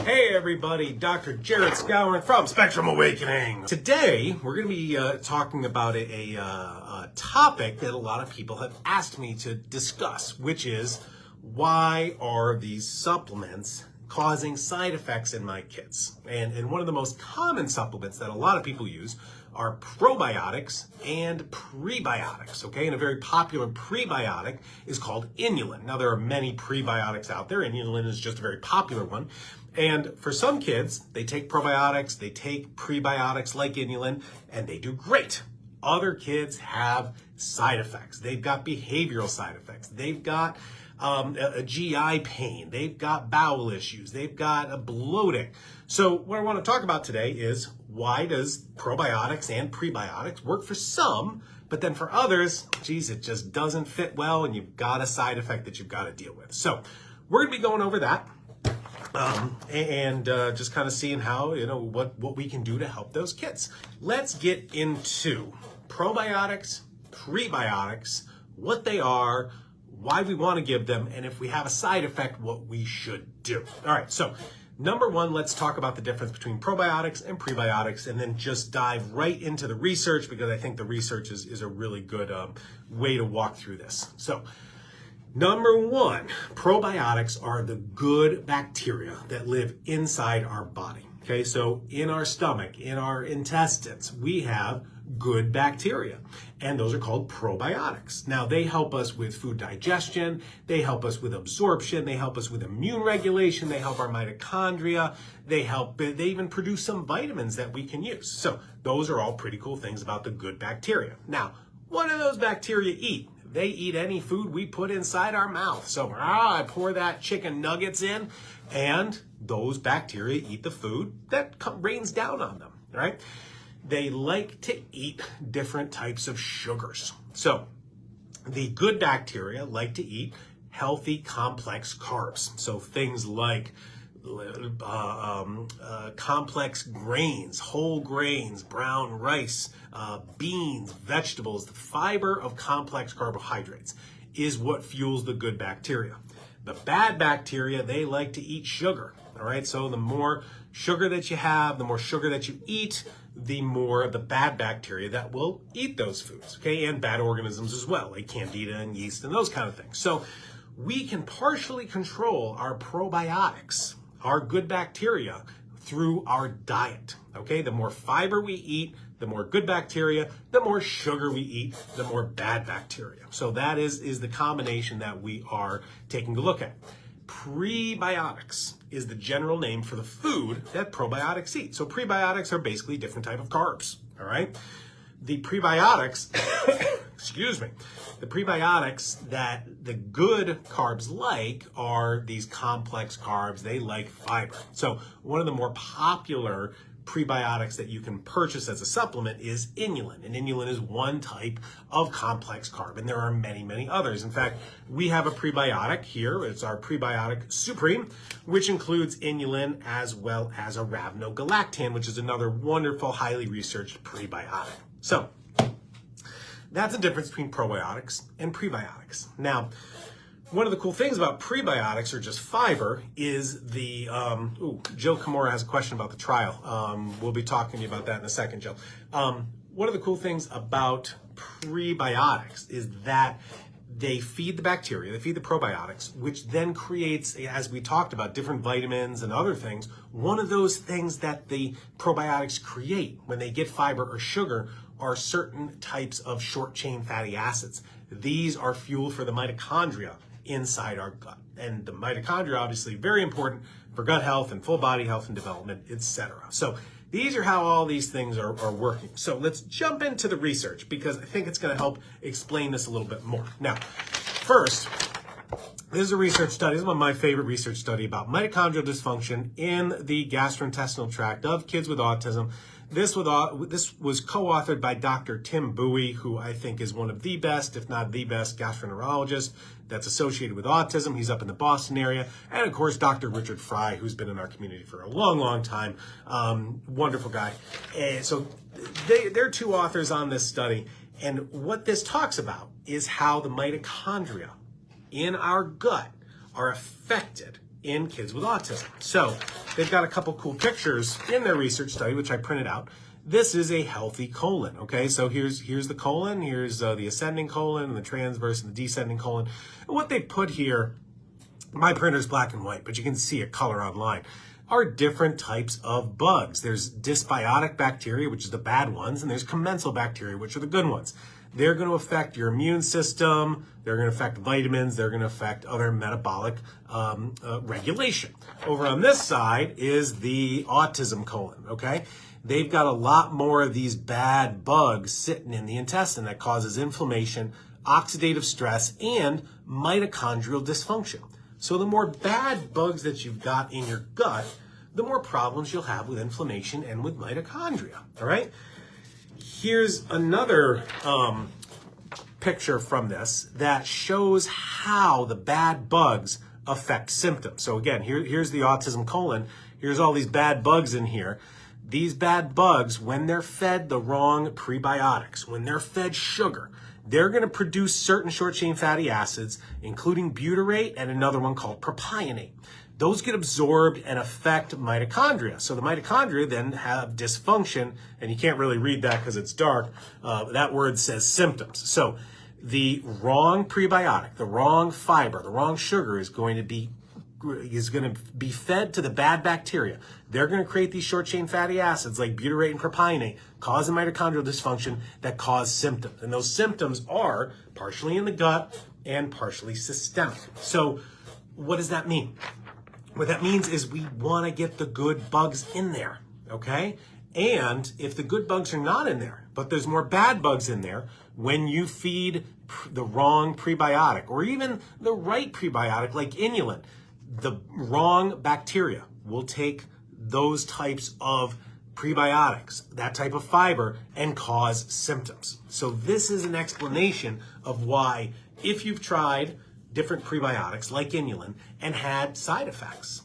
Hey everybody, Dr. Jared Skowron from Autism Awakening. Today, we're going to be talking about a topic that a lot of people have asked me to discuss, which is why are these supplements causing side effects in my kids? And one of the most common supplements that a lot of people use are probiotics and prebiotics, okay? And a very popular prebiotic is called Inulin. Now, there are many prebiotics out there. Inulin is just a very popular one. And for some kids, they take probiotics, they take prebiotics like Inulin, and they do great. Other kids have side effects. They've got behavioral side effects. They've got a GI pain. They've got bowel issues. They've got a bloating. So what I want to talk about today is why does probiotics and prebiotics work for some, but then for others, geez, it just doesn't fit well and you've got a side effect that you've got to deal with. So we're going to be going over that. Just kind of seeing how, what we can do to help those kids. Let's get into probiotics, prebiotics, what they are, why we want to give them, and if we have a side effect, what we should do. All right, so number one, let's talk about the difference between probiotics and prebiotics, and then just dive right into the research, because I think the research is a really good way to walk through this. So, number one, probiotics are the good bacteria that live inside our body. Okay, so in our stomach, in our intestines, we have good bacteria, and those are called probiotics. Now, they help us with food digestion, they help us with absorption, they help us with immune regulation, they help our mitochondria, they even produce some vitamins that we can use. So those are all pretty cool things about the good bacteria. Now, what do those bacteria eat? They eat any food we put inside our mouth. So I pour that chicken nuggets in, and those bacteria eat the food that rains down on them, right? They like to eat different types of sugars. So the good bacteria like to eat healthy, complex carbs. So things like complex grains, whole grains, brown rice, beans, vegetables. The fiber of complex carbohydrates is what fuels the good bacteria. The bad bacteria, they like to eat sugar, all right? So the more sugar that you have, the more sugar that you eat, the more of the bad bacteria that will eat those foods, okay? And bad organisms as well, like candida and yeast and those kind of things. So we can partially control our probiotics, our good bacteria, through our diet, okay? The more fiber we eat, the more good bacteria, the more sugar we eat, the more bad bacteria. So that is the combination that we are taking a look at. Prebiotics is the general name for the food that probiotics eat. So prebiotics are basically different type of carbs, all right? The prebiotics, excuse me, the prebiotics that the good carbs like are these complex carbs. They like fiber. So one of the more popular prebiotics that you can purchase as a supplement is Inulin. And Inulin is one type of complex carb, and there are many, many others. In fact, we have a prebiotic here. It's our Prebiotic Supreme, which includes Inulin as well as arabinogalactan, which is another wonderful, highly researched prebiotic. So that's the difference between probiotics and prebiotics. Now, one of the cool things about prebiotics, or just fiber, is the, Jill Kimura has a question about the trial. We'll be talking to you about that in a second, Jill. One of the cool things about prebiotics is that they feed the bacteria, they feed the probiotics, which then creates, as we talked about, different vitamins and other things. One of those things that the probiotics create when they get fiber or sugar are certain types of short-chain fatty acids. These are fuel for the mitochondria inside our gut. And the mitochondria, obviously, very important for gut health and full body health and development, etc. So these are how all these things are working. So let's jump into the research, because I think it's going to help explain this a little bit more. Now, first, this is a research study. This is one of my favorite research study about mitochondrial dysfunction in the gastrointestinal tract of kids with autism. This was co-authored by Dr. Tim Bowie, who I think is one of the best, if not the best, gastroenterologist that's associated with autism. He's up in the Boston area. And, of course, Dr. Richard Fry, who's been in our community for a long, long time. Wonderful guy. And so they're two authors on this study. And what this talks about is how the mitochondria in our gut are affected in kids with autism. So they've got a couple cool pictures in their research study, which I printed out. This is a healthy colon, okay? So here's the colon, here's the ascending colon, and the transverse and the descending colon. And what they put here, my printer's black and white, but you can see a color online, are different types of bugs. There's dysbiotic bacteria, which is the bad ones, and there's commensal bacteria, which are the good ones. They're going to affect your immune system, they're going to affect vitamins, they're going to affect other metabolic regulation. Over on this side is the autism colon, okay? They've got a lot more of these bad bugs sitting in the intestine that causes inflammation, oxidative stress, and mitochondrial dysfunction. So the more bad bugs that you've got in your gut, the more problems you'll have with inflammation and with mitochondria, all right? Here's another picture from this that shows how the bad bugs affect symptoms. So again, here's the autism colon. Here's all these bad bugs in here. These bad bugs, when they're fed the wrong prebiotics, when they're fed sugar, they're going to produce certain short-chain fatty acids, including butyrate and another one called propionate. Those get absorbed and affect mitochondria. So the mitochondria then have dysfunction, and you can't really read that because it's dark. That word says symptoms. So the wrong prebiotic, the wrong fiber, the wrong sugar is going to be fed to the bad bacteria. They're going to create these short-chain fatty acids like butyrate and propionate, causing mitochondrial dysfunction that cause symptoms. And those symptoms are partially in the gut and partially systemic. So what does that mean? What that means is we want to get the good bugs in there, okay? And if the good bugs are not in there, but there's more bad bugs in there, when you feed the wrong prebiotic or even the right prebiotic like inulin, the wrong bacteria will take those types of prebiotics, that type of fiber, and cause symptoms. So this is an explanation of why, if you've tried different prebiotics like inulin and had side effects,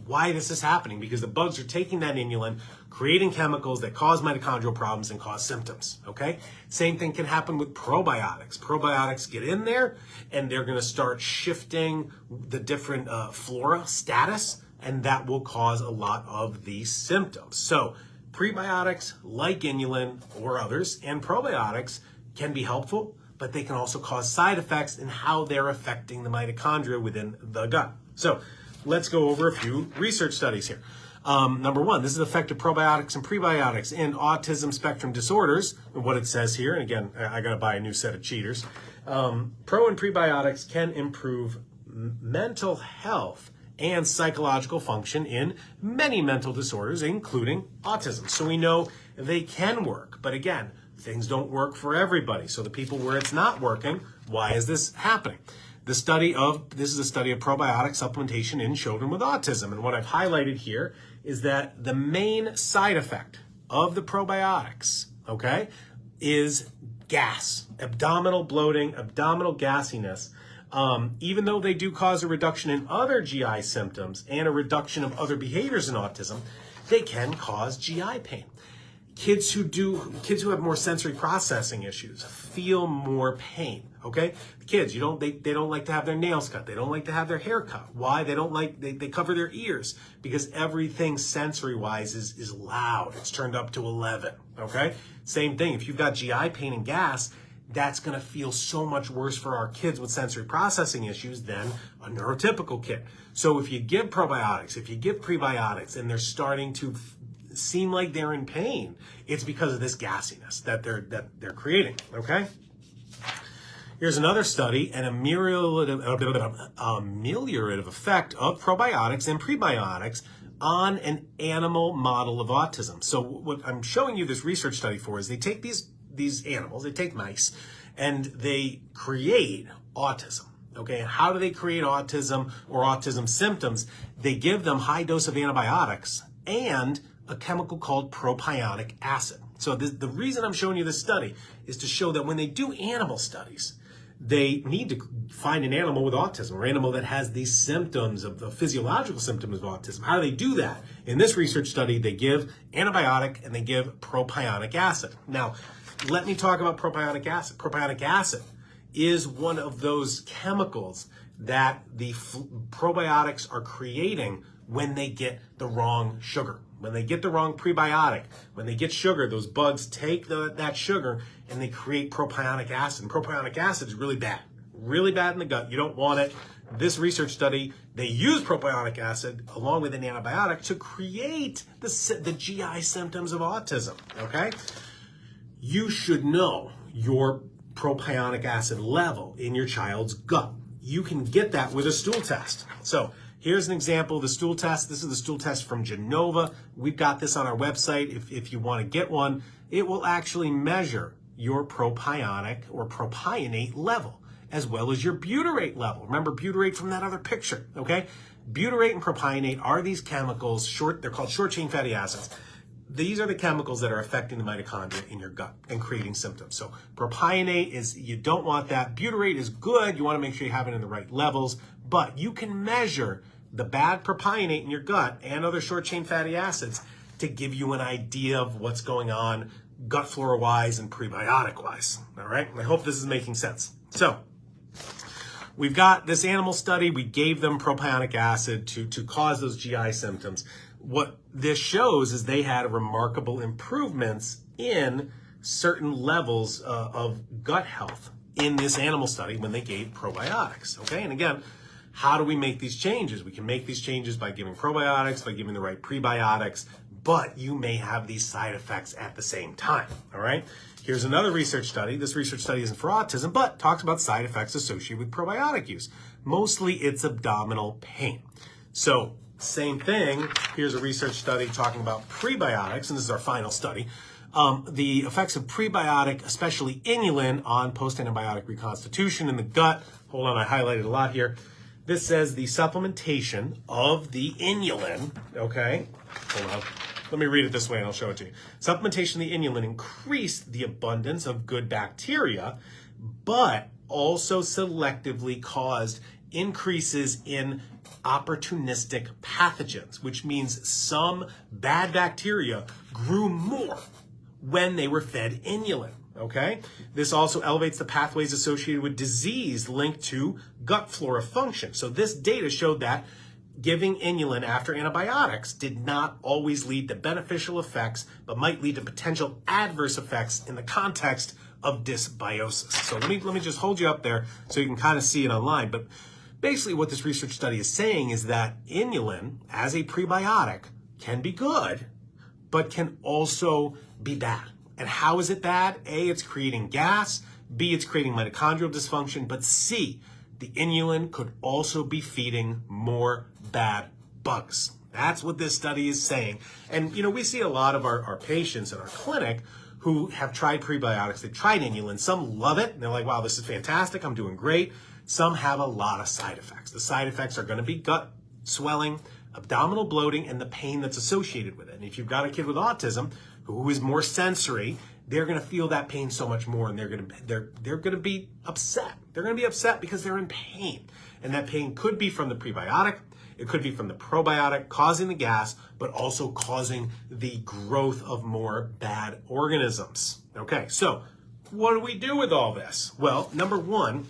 why this is happening, because the bugs are taking that inulin, creating chemicals that cause mitochondrial problems and cause symptoms, okay? Same thing can happen with probiotics. Probiotics get in there and they're gonna start shifting the different flora status, and that will cause a lot of these symptoms. So prebiotics like inulin or others and probiotics can be helpful, but they can also cause side effects in how they're affecting the mitochondria within the gut. So let's go over a few research studies here. Number one, this is the effect of probiotics and prebiotics in autism spectrum disorders. And what it says here, and again, I got to buy a new set of cheaters. Pro and prebiotics can improve mental health and psychological function in many mental disorders, including autism. So we know they can work, but again, things don't work for everybody. So the people where it's not working, why is this happening? This is a study of probiotic supplementation in children with autism. And what I've highlighted here is that the main side effect of the probiotics, okay, is gas, abdominal bloating, abdominal gassiness. Even though they do cause a reduction in other GI symptoms and a reduction of other behaviors in autism, they can cause GI pain. Kids who have more sensory processing issues feel more pain, okay? The kids, they don't like to have their nails cut. They don't like to have their hair cut. Why? They cover their ears because everything sensory-wise is loud. It's turned up to 11, okay? Same thing, if you've got GI pain and gas, that's gonna feel so much worse for our kids with sensory processing issues than a neurotypical kid. So if you give probiotics, if you give prebiotics, and they're starting to seem like they're in pain, it's because of this gassiness that they're creating, okay? Here's another study, an ameliorative effect of probiotics and prebiotics on an animal model of autism. So what I'm showing you this research study for is they take these animals, they take mice, and they create autism. Okay, and how do they create autism or autism symptoms? They give them high dose of antibiotics and a chemical called propionic acid. So the reason I'm showing you this study is to show that when they do animal studies, they need to find an animal with autism or animal that has these symptoms of the physiological symptoms of autism. How do they do that? In this research study, they give antibiotic and they give propionic acid. Now, let me talk about propionic acid. Propionic acid is one of those chemicals that the probiotics are creating when they get the wrong sugar. When they get the wrong prebiotic, when they get sugar, those bugs take that sugar and they create propionic acid. And propionic acid is really bad in the gut. You don't want it. This research study, they used propionic acid along with an antibiotic to create the GI symptoms of autism, okay? You should know your propionic acid level in your child's gut. You can get that with a stool test. So here's an example of the stool test. This is the stool test from Genova. We've got this on our website. If you want to get one, it will actually measure your propionic or propionate level, as well as your butyrate level. Remember butyrate from that other picture, okay? Butyrate and propionate are these chemicals, they're called short-chain fatty acids. These are the chemicals that are affecting the mitochondria in your gut and creating symptoms. So propionate is, you don't want that. Butyrate is good. You want to make sure you have it in the right levels, but you can measure the bad propionate in your gut and other short-chain fatty acids to give you an idea of what's going on gut flora-wise and prebiotic-wise, all right? I hope this is making sense. So we've got this animal study. We gave them propionic acid to cause those GI symptoms. What this shows is they had remarkable improvements in certain levels of gut health in this animal study when they gave probiotics, okay? And again, how do we make these changes? We can make these changes by giving probiotics, by giving the right prebiotics, but you may have these side effects at the same time, all right? Here's another research study. This research study isn't for autism, but talks about side effects associated with probiotic use. Mostly it's abdominal pain. So same thing, here's a research study talking about prebiotics, and this is our final study. The effects of prebiotic, especially inulin, on post-antibiotic reconstitution in the gut. Hold on, I highlighted a lot here. This says the supplementation of the inulin, okay? Hold on. Let me read it this way and I'll show it to you. Supplementation of the inulin increased the abundance of good bacteria, but also selectively caused increases in opportunistic pathogens, which means some bad bacteria grew more when they were fed inulin, okay? This also elevates the pathways associated with disease linked to gut flora function. So this data showed that giving inulin after antibiotics did not always lead to beneficial effects, but might lead to potential adverse effects in the context of dysbiosis. So let me just hold you up there so you can kind of see it online. But basically what this research study is saying is that inulin as a prebiotic can be good, but can also be bad. And how is it bad? A, it's creating gas. B, it's creating mitochondrial dysfunction. But C, the inulin could also be feeding more bad bugs. That's what this study is saying. And, you know, we see a lot of our patients in our clinic who have tried prebiotics. They've tried inulin. Some love it. And they're like, wow, this is fantastic. I'm doing great. Some have a lot of side effects. The side effects are going to be gut swelling, abdominal bloating, and the pain that's associated with it. And if you've got a kid with autism who is more sensory, they're going to feel that pain so much more, and they're going to be upset. They're going to be upset because they're in pain. And that pain could be from the prebiotic, it could be from the probiotic causing the gas, but also causing the growth of more bad organisms. Okay, so what do we do with all this? Well, number one,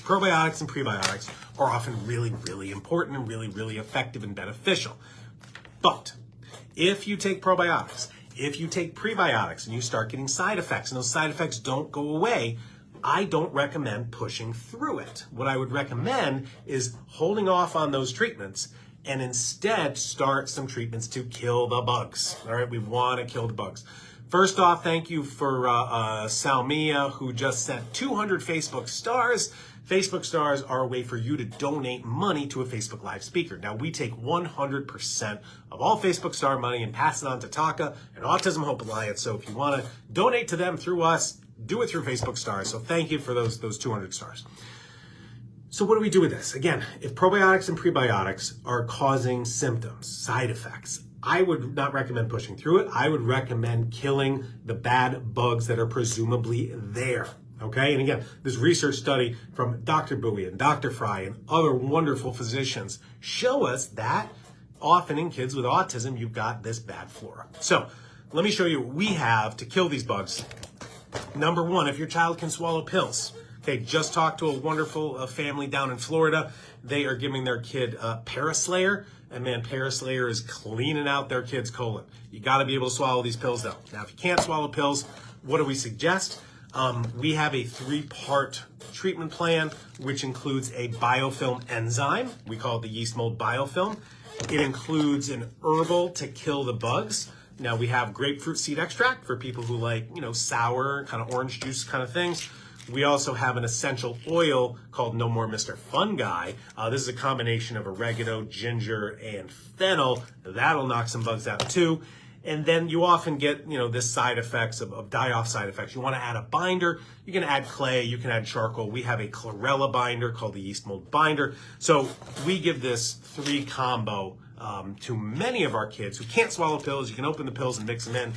probiotics and prebiotics are often really, really important and really, really effective and beneficial. But if you take probiotics, if you take prebiotics and you start getting side effects and those side effects don't go away, I don't recommend pushing through it. What I would recommend is holding off on those treatments and instead start some treatments to kill the bugs. All right, we want to kill the bugs. First off, thank you for Salmia, who just sent 200 Facebook stars. Facebook stars are a way for you to donate money to a Facebook Live speaker. Now, we take 100% of all Facebook star money and pass it on to TACA and Autism Hope Alliance. So if you want to donate to them through us, do it through Facebook stars. So thank you for those 200 stars. So what do we do with this? Again, if probiotics and prebiotics are causing symptoms, side effects, I would not recommend pushing through it. I would recommend killing the bad bugs that are presumably there. Okay, and again, this research study from Dr. Bowie and Dr. Fry and other wonderful physicians show us that often in kids with autism, you've got this bad flora. So let me show you what we have to kill these bugs. Number one, if your child can swallow pills, Okay, just talked to a wonderful family down in Florida. They are giving their kid Paraslayer, and man, Paraslayer is cleaning out their kid's colon. You got to be able to swallow these pills though. Now, if you can't swallow pills, what do we suggest? We have a 3-part treatment plan, which includes a biofilm enzyme. We call it the yeast mold biofilm. It includes an herbal to kill the bugs. Now, we have grapefruit seed extract for people who like, sour, kind of orange juice kind of things. We also have an essential oil called No More Mr. Fun Guy. This is a combination of oregano, ginger, and fennel. That'll knock some bugs out too. And then you often get, this side effects of die-off side effects. You want to add a binder. You can add clay. You can add charcoal. We have a chlorella binder called the yeast mold binder. So we give this 3 combo to many of our kids who can't swallow pills. You can open the pills and mix them in.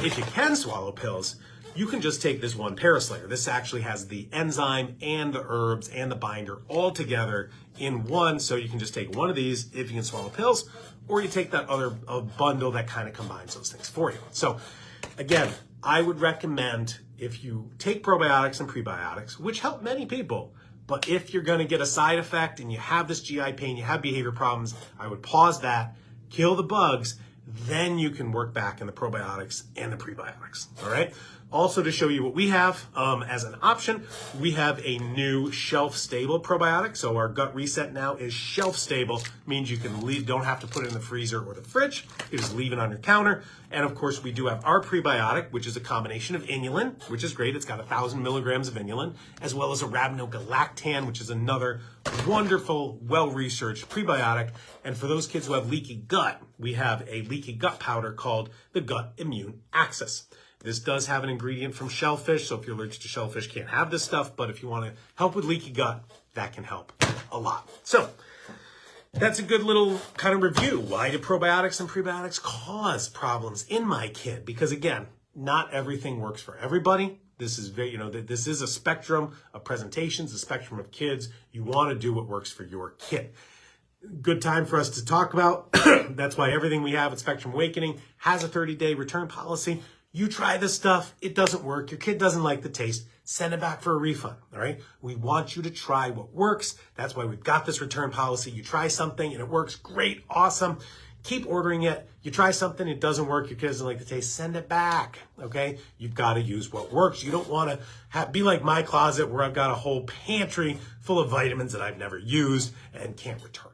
If you can swallow pills, you can just take this one Paraslayer. This actually has the enzyme and the herbs and the binder all together in one. So you can just take one of these if you can swallow pills, or you take that other bundle that kind of combines those things for you. So again, I would recommend if you take probiotics and prebiotics, which help many people, but if you're going to get a side effect and you have this GI pain, you have behavior problems, I would pause that, kill the bugs, then you can work back in the probiotics and the prebiotics, all right? Also, to show you what we have as an option, we have a new shelf-stable probiotic. So our gut reset now is shelf-stable, means you can leave, don't have to put it in the freezer or the fridge. You just leave it on your counter. And of course, we do have our prebiotic, which is a combination of inulin, which is great. It's got 1,000 milligrams of inulin, as well as arabinogalactan, which is another wonderful, well-researched prebiotic. And for those kids who have leaky gut, we have a leaky gut powder called the Gut Immune Axis. This does have an ingredient from shellfish, so if you're allergic to shellfish, can't have this stuff, but if you want to help with leaky gut, that can help a lot. So that's a good little kind of review. Why do probiotics and prebiotics cause problems in my kid? Because again, not everything works for everybody. This is very, this is a spectrum of presentations, a spectrum of kids. You want to do what works for your kid. Good time for us to talk about. That's why everything we have at Spectrum Awakening has a 30-day return policy. You try this stuff, it doesn't work, your kid doesn't like the taste, send it back for a refund, all right? We want you to try what works. That's why we've got this return policy. You try something and it works, great, awesome. Keep ordering it. You try something, it doesn't work, your kid doesn't like the taste, send it back, okay? You've got to use what works. You don't want to be like my closet where I've got a whole pantry full of vitamins that I've never used and can't return.